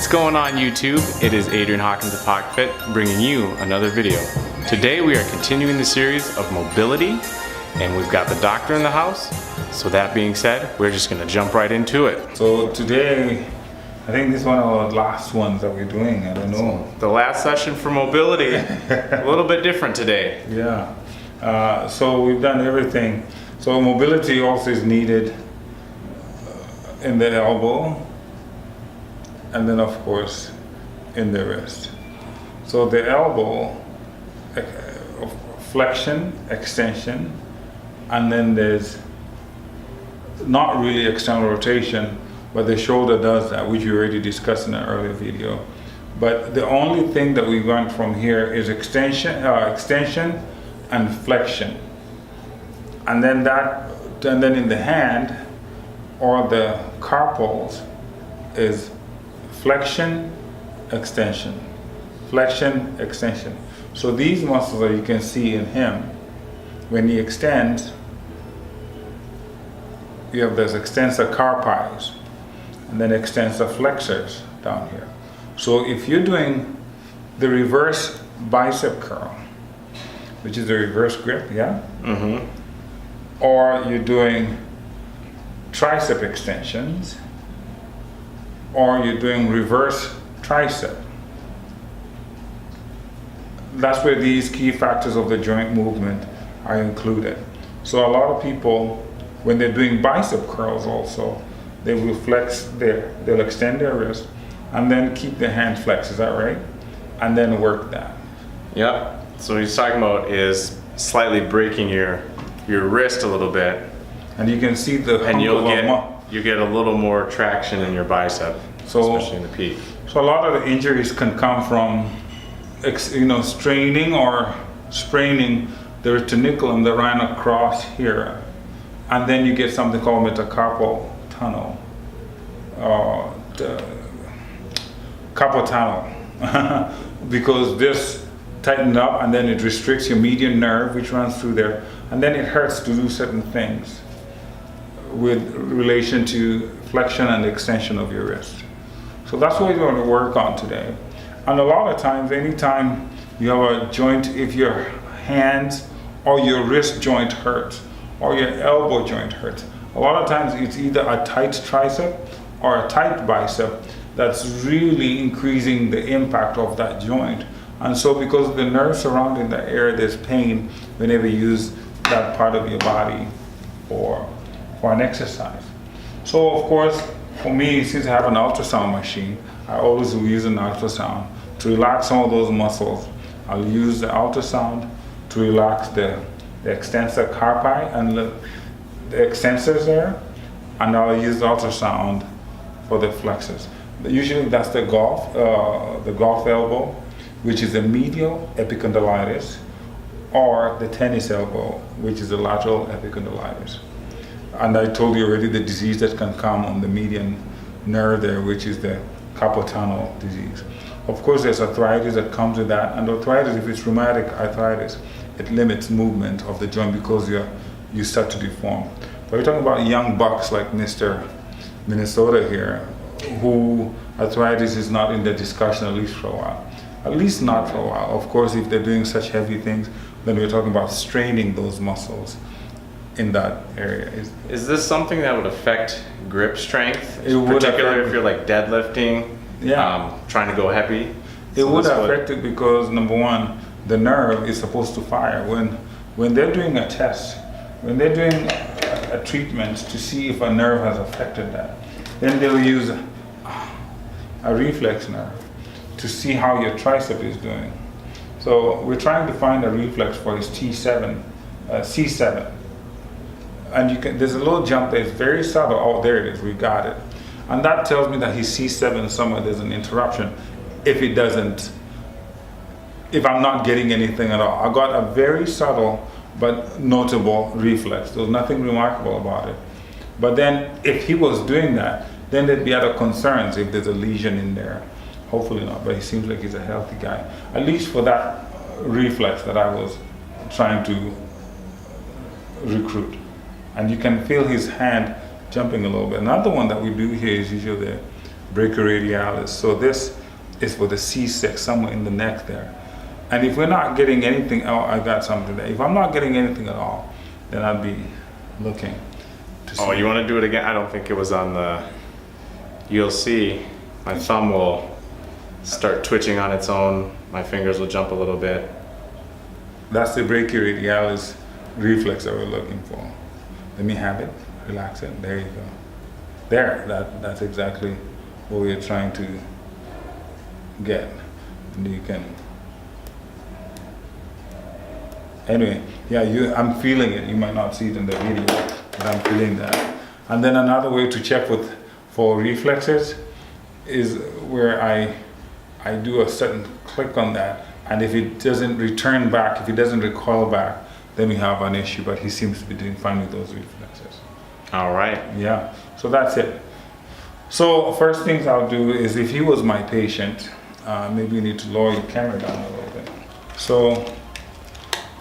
What's going on YouTube? It is Adrian Hawkins of PocketFit bringing you another video. Today we are continuing the series of mobility and we've got the doctor in the house. So that being said, we're just gonna jump right into it. So today, I think this is one of the last ones that we're doing, I don't know. The last session for mobility, a little bit different today. Yeah, so we've done everything. So mobility also is needed in the elbow and then of course in the wrist. So the elbow, flexion, extension, and then there's not really external rotation, but the shoulder does that, which we already discussed in an earlier video. But the only thing that we want from here is extension and flexion. And then in the hand or the carpals is flexion, extension, flexion, extension. So these muscles that you can see in him, when he extends, you have this extensor carpi and then extensor flexors down here. So if you're doing the reverse bicep curl, which is the reverse grip, yeah? Mm-hmm. Or you're doing tricep extensions, or you're doing reverse tricep. That's where these key factors of the joint movement are included. So a lot of people, when they're doing bicep curls also, they will they'll extend their wrist and then keep their hand flexed, is that right? And then work that. Yep, so what he's talking about is slightly breaking your wrist a little bit. And you can see the and you get a little more traction in your bicep, especially in the peak. So a lot of the injuries can come from straining or spraining the retinaculum that ran across here. And then you get something called metacarpal tunnel, carpal tunnel, because this tightened up and then it restricts your median nerve which runs through there, and then it hurts to do certain things with relation to flexion and extension of your wrist. So that's what we're going to work on today. And a lot of times, anytime you have a joint, if your hands or your wrist joint hurts or your elbow joint hurts, a lot of times it's either a tight tricep or a tight bicep that's really increasing the impact of that joint. And so because of the nerve surrounding the area, there's pain whenever you use that part of your body for an exercise. So of course, for me, since I have an ultrasound machine, I always will use an ultrasound to relax some of those muscles. I'll use the ultrasound to relax the extensor carpi and the extensors there, and I'll use the ultrasound for the flexors. Usually that's the golf elbow, which is the medial epicondylitis, or the tennis elbow, which is the lateral epicondylitis. And I told you already the disease that can come on the median nerve there, which is the carpal tunnel disease. Of course, there's arthritis that comes with that, and arthritis, if it's rheumatic arthritis, it limits movement of the joint because you start to deform. But we're talking about young bucks like Mr. Minnesota here, who arthritis is not in the discussion, at least for a while. At least not for a while. Of course, if they're doing such heavy things, then we're talking about straining those muscles in that area. Is this something that would affect grip strength? Particularly if you're like deadlifting, trying to go heavy? It would affect it because, number one, the nerve is supposed to fire. When they're doing a test, when they're doing a treatment to see if a nerve has affected that, then they'll use a reflex nerve to see how your tricep is doing. So we're trying to find a reflex for his C7. And there's a little jump there, it's very subtle. Oh, there it is, we got it. And that tells me that his C7 somewhere there's an interruption. If I'm not getting anything at all. I got a very subtle but notable reflex. There was nothing remarkable about it. But then if he was doing that, then there'd be other concerns if there's a lesion in there. Hopefully not, but he seems like he's a healthy guy. At least for that reflex that I was trying to recruit. And you can feel his hand jumping a little bit. Another one that we do here is usually brachioradialis. So this is for the C6, somewhere in the neck there. And if we're not getting anything, oh, I got something there. If I'm not getting anything at all, then I'll be looking to see. Oh, you want to do it again? I don't think it was on the, you'll see my thumb will start twitching on its own. My fingers will jump a little bit. That's the brachioradialis reflex that we're looking for. Let me have it, relax it, there you go. There, that's exactly what we're trying to get. And you can, anyway, yeah, I'm feeling it. You might not see it in the video, but I'm feeling that. And then another way to check for reflexes is where I do a certain click on that, and if it doesn't return back, if it doesn't recoil back, then we have an issue, but he seems to be doing fine with those reflexes. All right. Yeah, so that's it. So first things I'll do is, if he was my patient, maybe you need to lower your camera down a little bit. So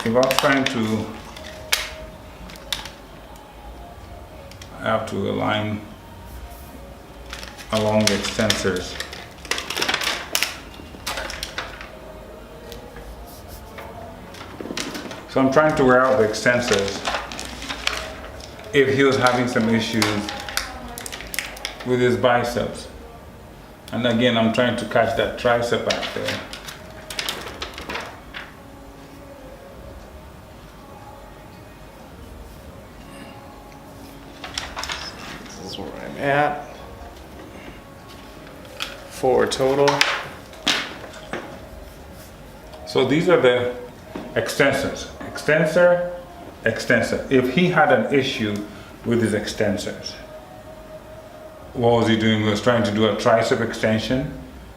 if I was trying to, I have to align along the extensors. So I'm trying to wear out the extensors. If he was having some issues with his biceps. And again, I'm trying to catch that tricep back there. This is where I'm at. 4 total. So these are the extensors. Extensor, extensor. If he had an issue with his extensors, what was he doing? He was trying to do a tricep extension.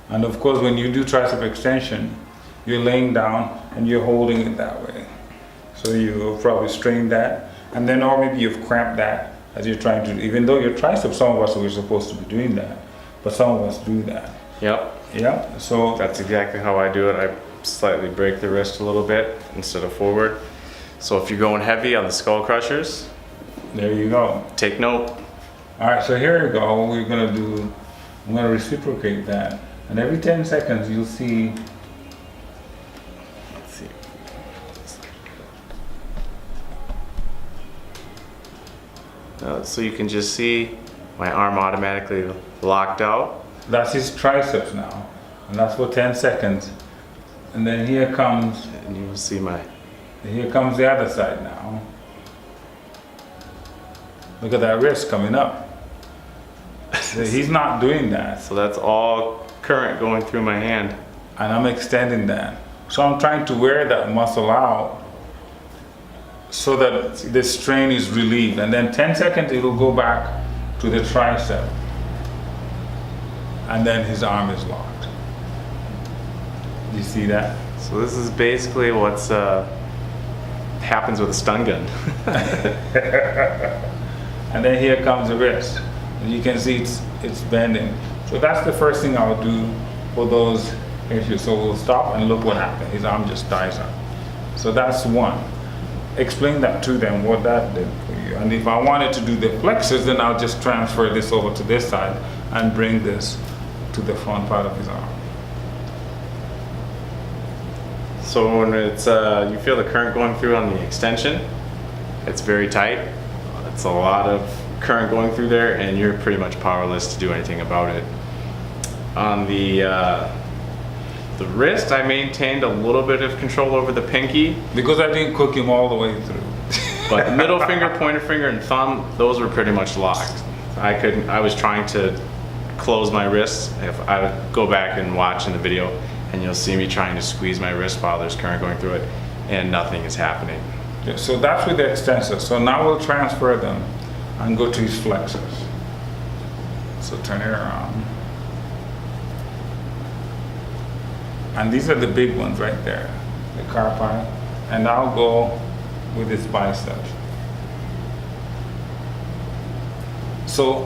And of course, when you do tricep extension, you're laying down and you're holding it that way. So you'll probably strain that. And then, or maybe you've cramped that as you're trying to, even though your tricep, some of us are supposed to be doing that, but some of us do that. Yep. Yeah, so That's exactly how I do it. I slightly break the wrist a little bit instead of forward. So if you're going heavy on the skull crushers, there you go. take note. All right, so here we go. What we're gonna do, I'm gonna reciprocate that. And every 10 seconds, you'll see, Let's see. So you can just see my arm automatically locked out. that's his triceps now. And that's for 10 seconds. And then here comes And you will see my, the other side now. Look at that wrist coming up. He's not doing that. so that's all current going through my hand. And I'm extending that. So I'm trying to wear that muscle out so that the strain is relieved. And then 10 seconds, it'll go back to the tricep. And then his arm is locked. You see that? So this is basically what's happens with a stun gun. And then here comes the wrist. And you can see it's bending. So that's the first thing I'll do for those issues. So we'll stop and look what happened. His arm just dies up. So that's one. Explain that to them, what that did for you. And if I wanted to do the flexors, then I'll just transfer this over to this side and bring this to the front part of his arm. So when it's you feel the current going through on the extension, it's very tight. It's a lot of current going through there, and you're pretty much powerless to do anything about it. On the wrist, I maintained a little bit of control over the pinky, Because I didn't cook him all the way through. but middle finger, pointer finger, and thumb, those were pretty much locked. I was trying to close my wrists. If I would go back and watch in the video, and you'll see me trying to squeeze my wrist while there's current going through it, and nothing is happening. Yeah, so that's with the extensors. So now we'll transfer them and go to his flexors. So turn it around. And these are the big ones right there, the carpi. And I'll go with his biceps. So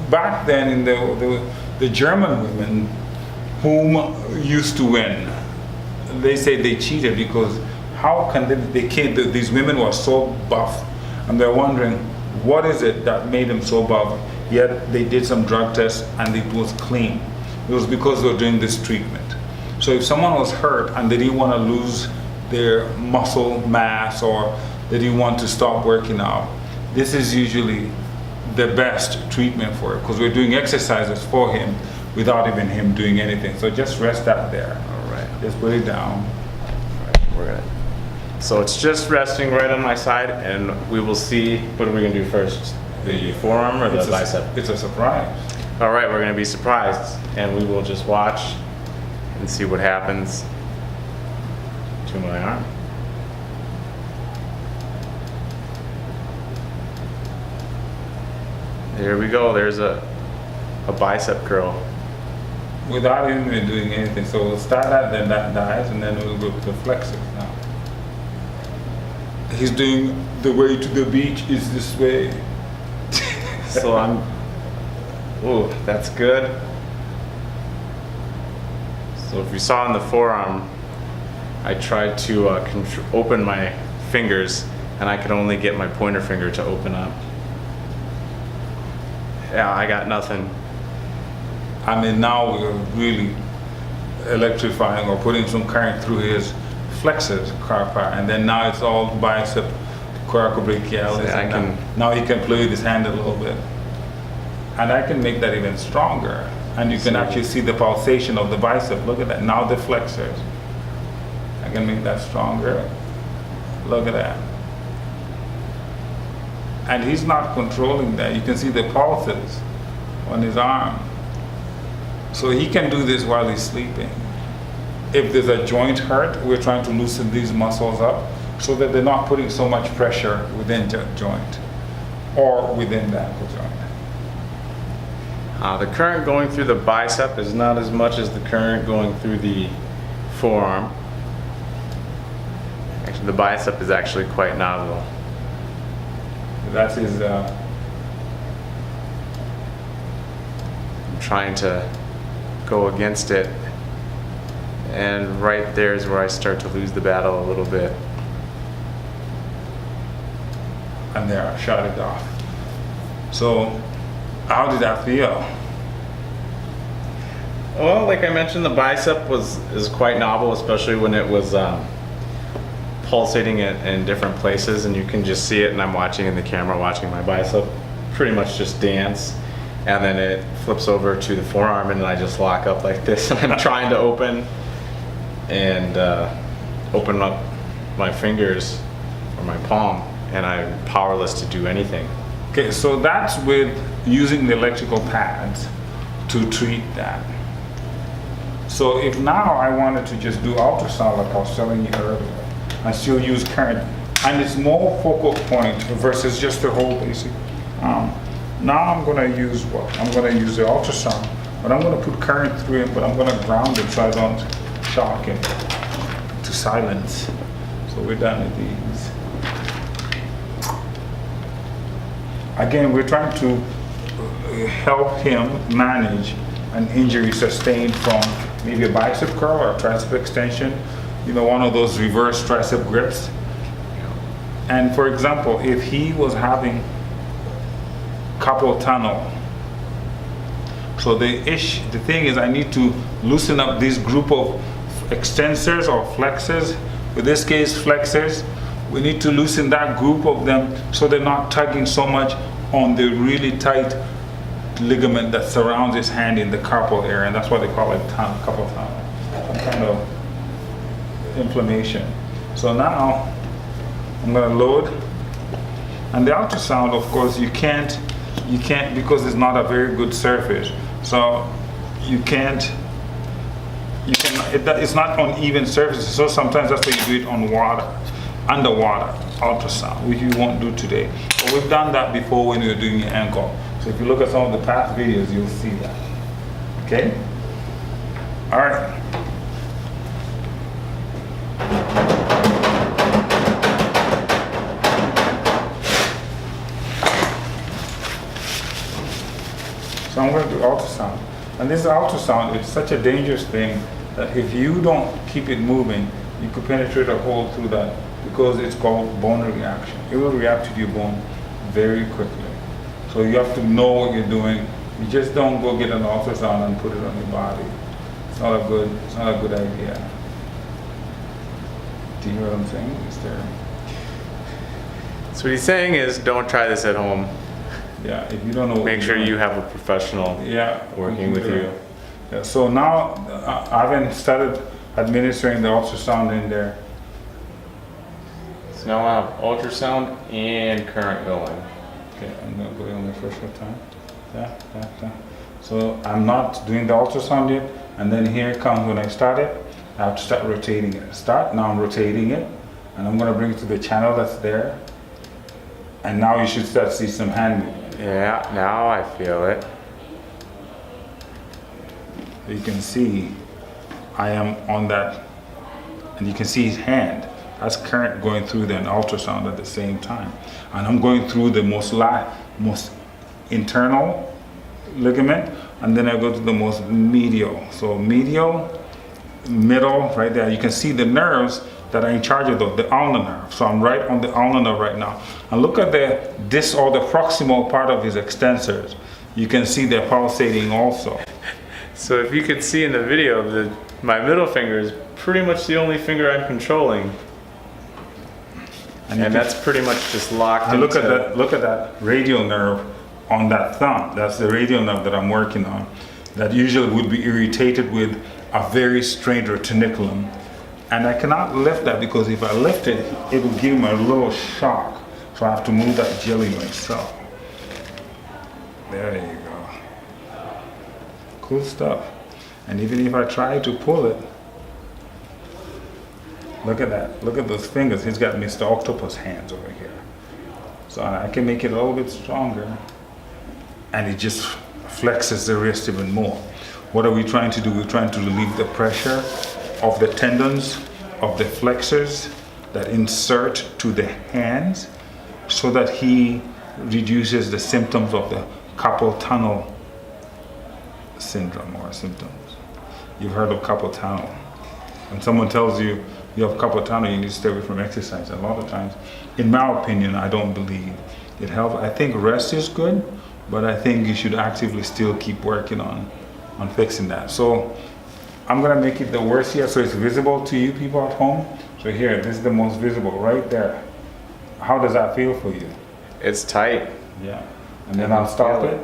back then in the German women whom used to win, they say they cheated because how can they can't, these women were so buff, and they're wondering what is it that made them so buff yet they did some drug tests and it was clean. It was because they were doing this treatment. So if someone was hurt and they didn't want to lose their muscle mass or they didn't want to stop working out, this is usually the best treatment for it, because we're doing exercises for him without even him doing anything. So just rest that there. All right. Just put it down. All right, we're good. So it's just resting right on my side, and we will see, what are we gonna do first? The forearm or the bicep? It's a surprise. All right, we're gonna be surprised, and we will just watch and see what happens to my arm. There we go, there's a bicep curl. Without even doing anything. So we'll start that, then that dies, and then we'll go to the flexors now. He's doing the way to the beach is this way. So ooh, that's good. So if you saw in the forearm, I tried to open my fingers, and I could only get my pointer finger to open up. Yeah, I got nothing. I mean, now we're really electrifying or putting some current through his flexors carpi, and then now it's all bicep coracobrachialis. So now he can play with his hand a little bit, and I can make that even stronger. And you can actually see the pulsation of the bicep. Look at that. Now the flexors. I can make that stronger. Look at that. And he's not controlling that. You can see the pulses on his arm. So he can do this while he's sleeping. If there's a joint hurt, we're trying to loosen these muscles up so that they're not putting so much pressure within the joint or within the ankle joint. The current going through the bicep is not as much as the current going through the forearm. Actually, the bicep is actually quite nominal. That's his. I'm trying to go against it, and right there is where I start to lose the battle a little bit. And there, I shot it off. So, how did that feel? Well, like I mentioned, the bicep is quite novel, especially when it was pulsating in different places, and you can just see it. And I'm watching in the camera, watching my bicep pretty much just dance, and then it flips over to the forearm, and I just lock up like this, and I'm trying to open up my fingers or my palm, and I'm powerless to do anything. Okay, so that's with using the electrical pads to treat that. So if now I wanted to just do ultrasound like I was telling you earlier, I still use current, and it's more focal point versus just the whole basic. Now I'm going to use what? I'm going to use the ultrasound, but I'm going to put current through it, but I'm going to ground it so I don't shock him to silence. So we're done with these. Again, we're trying to help him manage an injury sustained from maybe a bicep curl or a tricep extension, you know, one of those reverse tricep grips. And for example, if he was having carpal tunnel, so the thing is I need to loosen up this group of extensors or flexors. In this case, flexors. We need to loosen that group of them so they're not tugging so much on the really tight ligament that surrounds his hand in the carpal area, and that's why they call it carpal tunnel, some kind of inflammation. So now I'm going to load, and the ultrasound, of course, you can't because it's not a very good surface. So it's not on even surfaces. So sometimes that's why you do it on water, underwater ultrasound, which we won't do today. But we've done that before when we were doing your ankle. So if you look at some of the past videos, you'll see that. Okay? All right. So I'm going to do ultrasound. And this ultrasound is such a dangerous thing that if you don't keep it moving, you could penetrate a hole through that, because it's called bone reaction. It will react to your bone very quickly. So you have to know what you're doing. You just don't go get an ultrasound and put it on your body. It's not a good idea. Do you hear what I'm saying? Is there? So what he's saying is, don't try this at home. Yeah, if you don't know. Make sure you have a professional working with you. Yeah, so now I haven't started administering the ultrasound in there. So now I have ultrasound and current going. Okay, I'm gonna go on the first time. So I'm not doing the ultrasound yet, and then here it comes when I start it. I have to start rotating it. Now I'm rotating it, and I'm gonna bring it to the channel that's there. And now you should start to see some hand movement. Yeah, now I feel it. You can see I am on that, and you can see his hand. That's current going through the ultrasound at the same time. And I'm going through the most internal ligament, and then I go to the most medial. So medial, middle, right there. You can see the nerves that are in charge of the ulnar nerve. So I'm right on the ulnar nerve right now. And look at the proximal part of his extensors. You can see they're pulsating also. So if you could see in the video, my middle finger is pretty much the only finger I'm controlling. And that's pretty much just locked into. Look at that radial nerve on that thumb. That's the radial nerve that I'm working on. That usually would be irritated with a very strained retiniculum. And I cannot lift that because if I lift it, it will give me a little shock. So I have to move that jelly myself. There you go. Cool stuff. And even if I try to pull it, look at that. Look at those fingers. He's got Mr. Octopus hands over here. So I can make it a little bit stronger. And it just flexes the wrist even more. What are we trying to do? We're trying to relieve the pressure of the tendons of the flexors that insert to the hands so that he reduces the symptoms of the carpal tunnel syndrome or symptoms. You've heard of carpal tunnel. When someone tells you you have carpal tunnel, you need to stay away from exercise. A lot of times, in my opinion, I don't believe it helps. I think rest is good, but I think you should actively still keep working on fixing that. So I'm gonna make it the worst here so it's visible to you people at home. So here, this is the most visible right there. How does that feel for you? It's tight. Yeah. And then I'll stop it.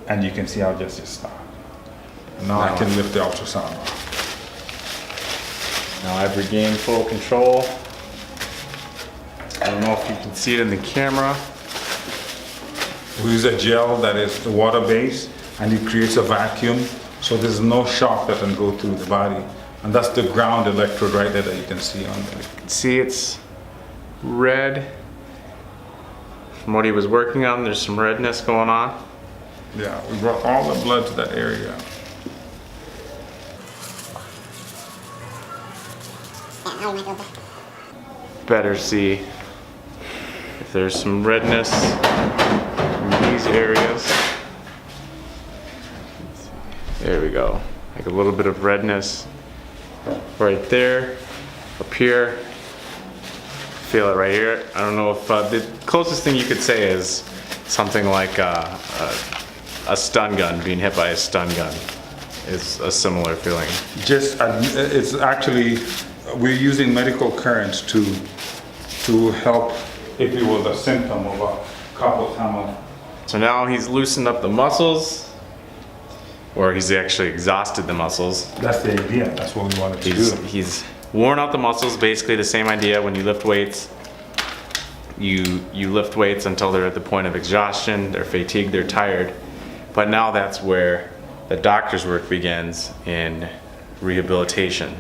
And you can see I'll just stop. And now I can lift the ultrasound off. Now I've regained full control. I don't know if you can see it in the camera. We use a gel that is water-based and it creates a vacuum, so there's no shock that can go through the body. And that's the ground electrode right there that you can see on there. See, it's red. From what he was working on, there's some redness going on. Yeah, we brought all the blood to that area. Better see if there's some redness in these areas. There we go. Like a little bit of redness right there, up here. Feel it right here. I don't know if the closest thing you could say is something like a stun gun, being hit by a stun gun is a similar feeling. Just, it's actually, we're using medical currents to help, if it was a symptom of a carpal tunnel. So now he's loosened up the muscles, or he's actually exhausted the muscles. That's the idea. That's what we wanted to do. He's worn out the muscles. Basically the same idea when you lift weights. You lift weights until they're at the point of exhaustion, they're fatigued, they're tired. But now that's where the doctor's work begins in rehabilitation.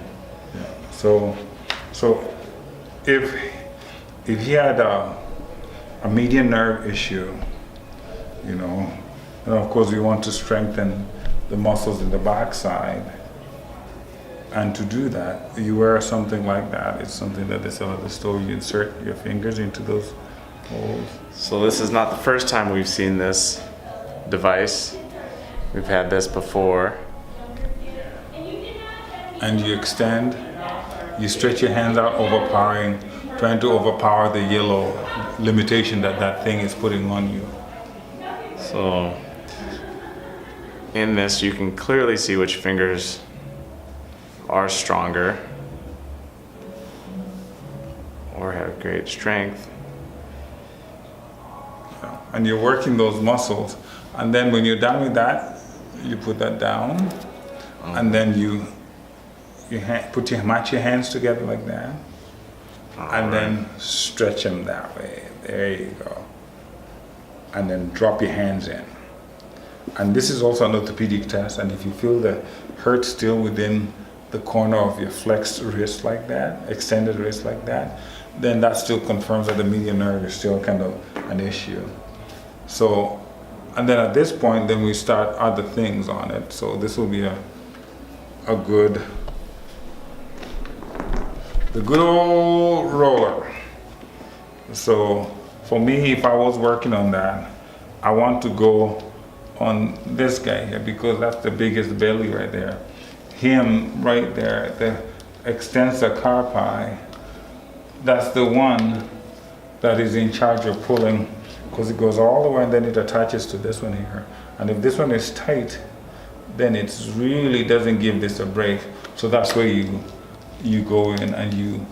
Yeah. So if he had a median nerve issue, you know, and of course we want to strengthen the muscles in the backside. And to do that, you wear something like that. It's something that they sell at the store. You insert your fingers into those holes. So this is not the first time we've seen this device. We've had this before. And you extend, you stretch your hands out, trying to overpower the yellow limitation that thing is putting on you. So in this, you can clearly see which fingers are stronger or have great strength. And you're working those muscles. And then when you're done with that, you put that down. And then match your hands together like that. And then stretch them that way. There you go. And then drop your hands in. And this is also an orthopedic test. And if you feel the hurt still within the corner of your flexed wrist like that, extended wrist like that, then that still confirms that the median nerve is still kind of an issue. So, and then at this point, then we start other things on it. So this will be the good old roller. So for me, if I was working on that, I want to go on this guy here because that's the biggest belly right there. Him right there, the extensor carpi, that's the one that is in charge of pulling, because it goes all the way and then it attaches to this one here. And if this one is tight, then it really doesn't give this a break. So that's where you go in and you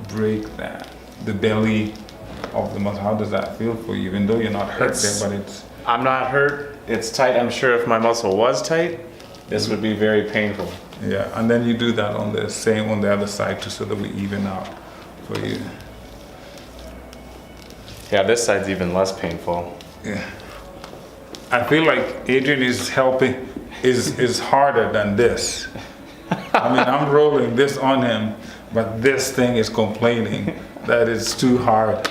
break that, the belly of the muscle. How does that feel for you? Even though you're not hurt there, but it's... I'm not hurt, it's tight. I'm sure if my muscle was tight, this would be very painful. Yeah, and then you do that on the other side too, so that we even out for you. Yeah, this side's even less painful. Yeah. I feel like Adrian is helping, is harder than this. I mean, I'm rolling this on him, but this thing is complaining that it's too hard.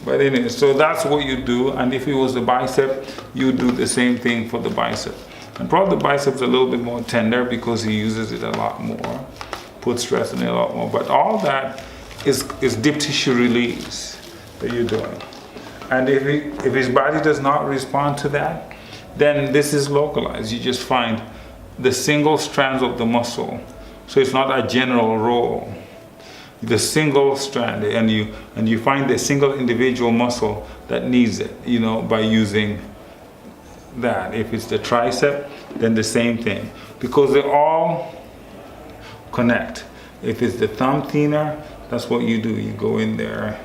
But anyway, so that's what you do. And if it was the bicep, you do the same thing for the bicep. And probably the bicep's a little bit more tender because he uses it a lot more, puts stress on it a lot more. But all that is deep tissue release that you're doing. And if his body does not respond to that, then this is localized. You just find the single strands of the muscle. So it's not a general roll. The single strand, and you find the single individual muscle that needs it, by using that. If it's the tricep, then the same thing, because they all connect. If it's the thumb thinner, that's what you do. You go in there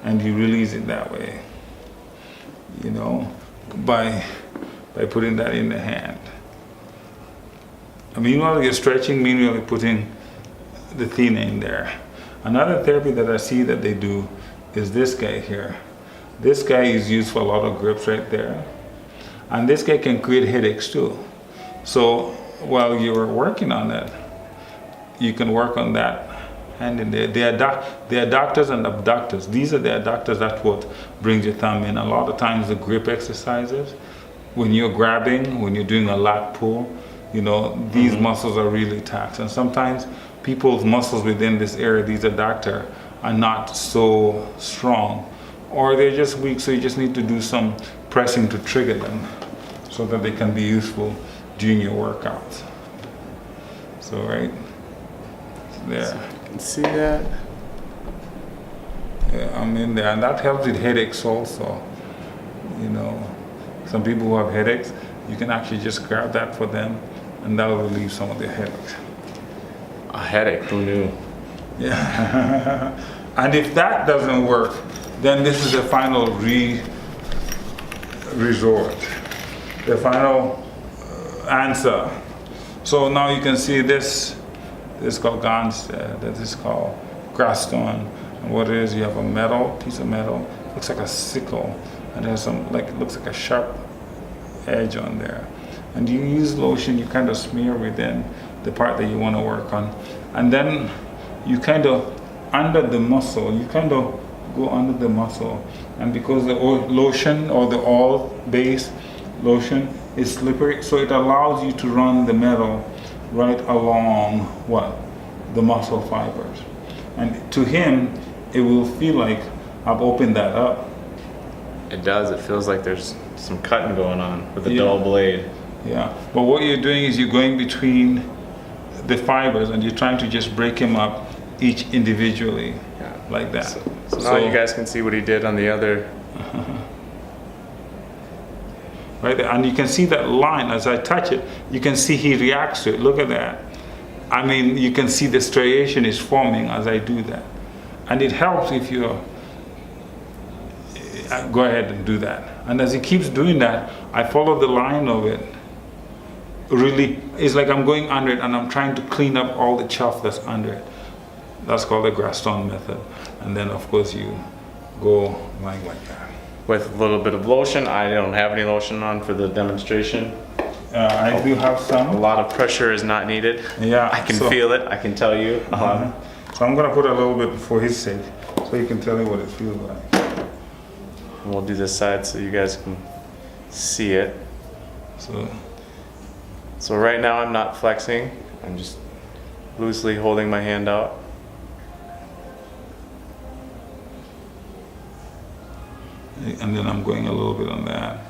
and you release it that way, by putting that in the hand. Meanwhile, you're stretching, meanwhile, you're putting the thinner in there. Another therapy that I see that they do is this guy here. This guy is used for a lot of grips right there. And this guy can create headaches too. So while you're working on it, you can work on that hand in there. They are adductors and abductors. These are the adductors, that's what brings your thumb in. A lot of times the grip exercises, when you're grabbing, when you're doing a lat pull, these muscles are really taxed. And sometimes people's muscles within this area, these adductor, are not so strong, or they're just weak, so you just need to do some pressing to trigger them so that they can be useful during your workouts. So right there. So you can see that. Yeah, I'm in there, and that helps with headaches also. Some people who have headaches, you can actually just grab that for them, and that will relieve some of their headaches. A headache, who knew? Yeah. And if that doesn't work, then this is the final resort, the final answer. So now you can see this is called Gansted, this is called grass stone. And what it is, you have a piece of metal, looks like a sickle, and there's some, looks like a sharp edge on there. And you use lotion, you kind of smear within the part that you want to work on. And then you kind of, under the muscle, you kind of go under the muscle. And because the lotion or the oil-based lotion is slippery, so it allows you to run the metal right along the muscle fibers. And to him, it will feel like I've opened that up. It does, it feels like there's some cutting going on with a dull blade. Yeah, but what you're doing is you're going between the fibers and you're trying to just break them up each individually, like that. So now you guys can see what he did on the other. right there. And you can see that line as I touch it. You can see he reacts to it. Look at that. I mean, you can see the striation is forming as I do that. And it helps if you go ahead and do that. And as he keeps doing that, I follow the line of it. Really, it's like I'm going under it and I'm trying to clean up all the chaff that's under it. That's called the Graston method. And then of course you go like that. With a little bit of lotion. I don't have any lotion on for the demonstration. I do have some. A lot of pressure is not needed. Yeah. I can feel it, I can tell you. So I'm gonna put a little bit for his sake, so you can tell me what it feels like. We'll do this side so you guys can see it. So right now I'm not flexing. I'm just loosely holding my hand out. And then I'm going a little bit on that.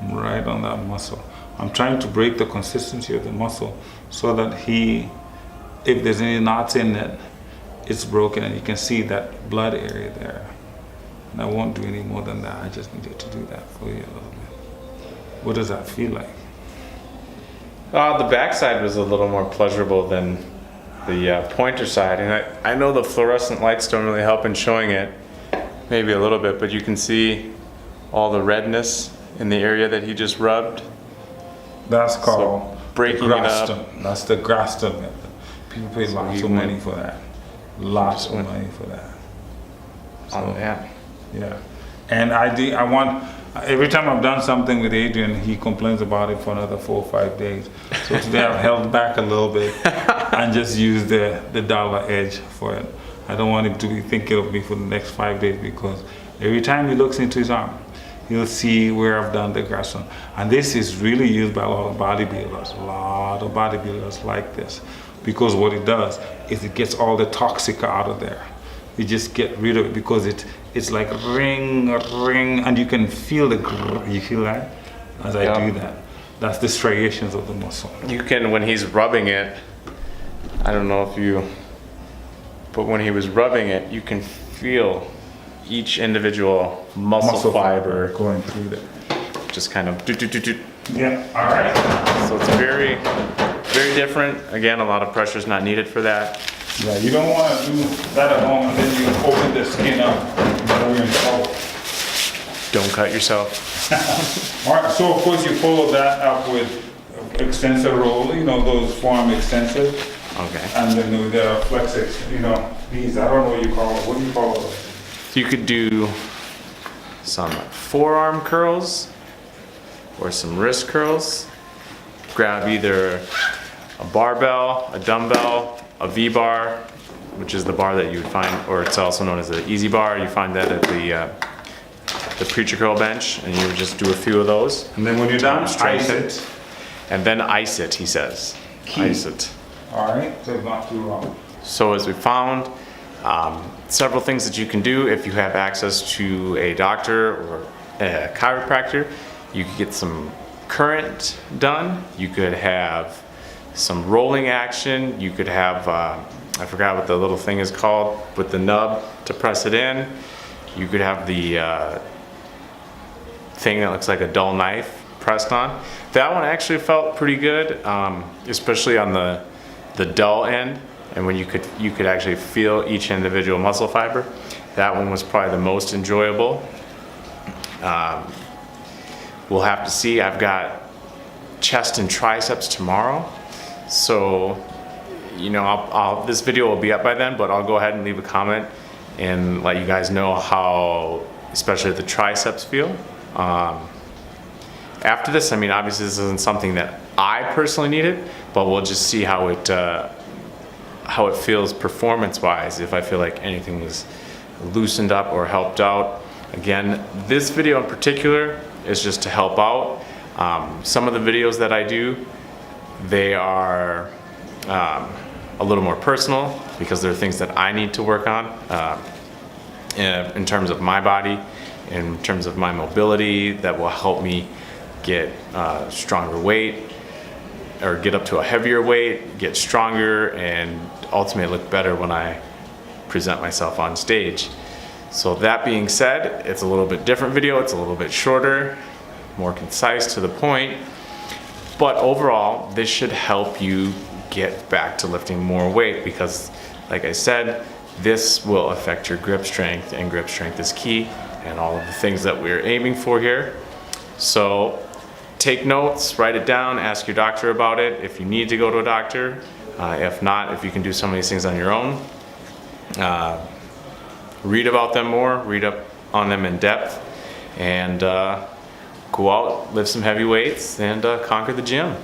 I'm right on that muscle. I'm trying to break the consistency of the muscle so that if there's any knots in it, it's broken and you can see that blood area there. And I won't do any more than that. I just needed to do that for you a little bit. What does that feel like? The back side was a little more pleasurable than the pointer side. And I know the fluorescent lights don't really help in showing it, maybe a little bit, but you can see all the redness in the area that he just rubbed. That's called breaking it up. That's the Graston method. People pay lots of money for that. Lots of money for that. Yeah. And I want, every time I've done something with Adrian, he complains about it for another 4 or 5 days. So today I've held back a little bit and just used the dollar edge for it. I don't want him to be thinking of me for the next 5 days, because every time he looks into his arm, you'll see where I've done the Graston. And this is really used by a lot of bodybuilders. A lot of bodybuilders like this, because what it does is it gets all the toxic out of there. You just get rid of it, because it's like ring, and you can feel the grrr. You feel that as I do that. That's the striations of the muscle. You can, when he's rubbing it, I don't know if you, but when he was rubbing it, you can feel each individual muscle fiber going through there. Just kind of do. Yeah, all right. So it's very, very different. Again, a lot of pressure is not needed for that. Yeah, you don't want to do that at home and then you open the skin up and you're in trouble. Don't cut yourself. All right, so of course you follow that up with extensor roll, those forearm extensors. Okay. And then there are flex, these, I don't know what you call it. What do you call it? So you could do some forearm curls or some wrist curls. Grab either a barbell, a dumbbell, a V-bar, which is the bar that you would find, or it's also known as the easy bar. You find that at the preacher curl bench, and you would just do a few of those. And then when you're done, ice it. And then ice it, he says. Ice it. All right, so it's not too long. So as we found, several things that you can do if you have access to a doctor or a chiropractor. You could get some current done. You could have some rolling action. You could have, I forgot what the little thing is called, with the nub to press it in. You could have the thing that looks like a dull knife pressed on. That one actually felt pretty good, especially on the dull end, and when you could actually feel each individual muscle fiber. That one was probably the most enjoyable. We'll have to see. I've got chest and triceps tomorrow, so this video will be up by then, but I'll go ahead and leave a comment and let you guys know how especially the triceps feel. After this, obviously this isn't something that I personally needed, but we'll just see how it feels performance-wise, if I feel like anything was loosened up or helped out. Again, this video in particular is just to help out. Some of the videos that I do, they are a little more personal, because there are things that I need to work on in terms of my body, in terms of my mobility, that will help me get stronger weight, or get up to a heavier weight, get stronger, and ultimately look better when I present myself on stage. So that being said, it's a little bit different video. It's a little bit shorter, more concise, to the point. But overall, this should help you get back to lifting more weight because, like I said, this will affect your grip strength, and grip strength is key, and all of the things that we're aiming for here. So take notes, write it down, ask your doctor about it if you need to go to a doctor. If not, if you can do some of these things on your own. Read about them more, read up on them in depth, and go out, lift some heavy weights, and conquer the gym.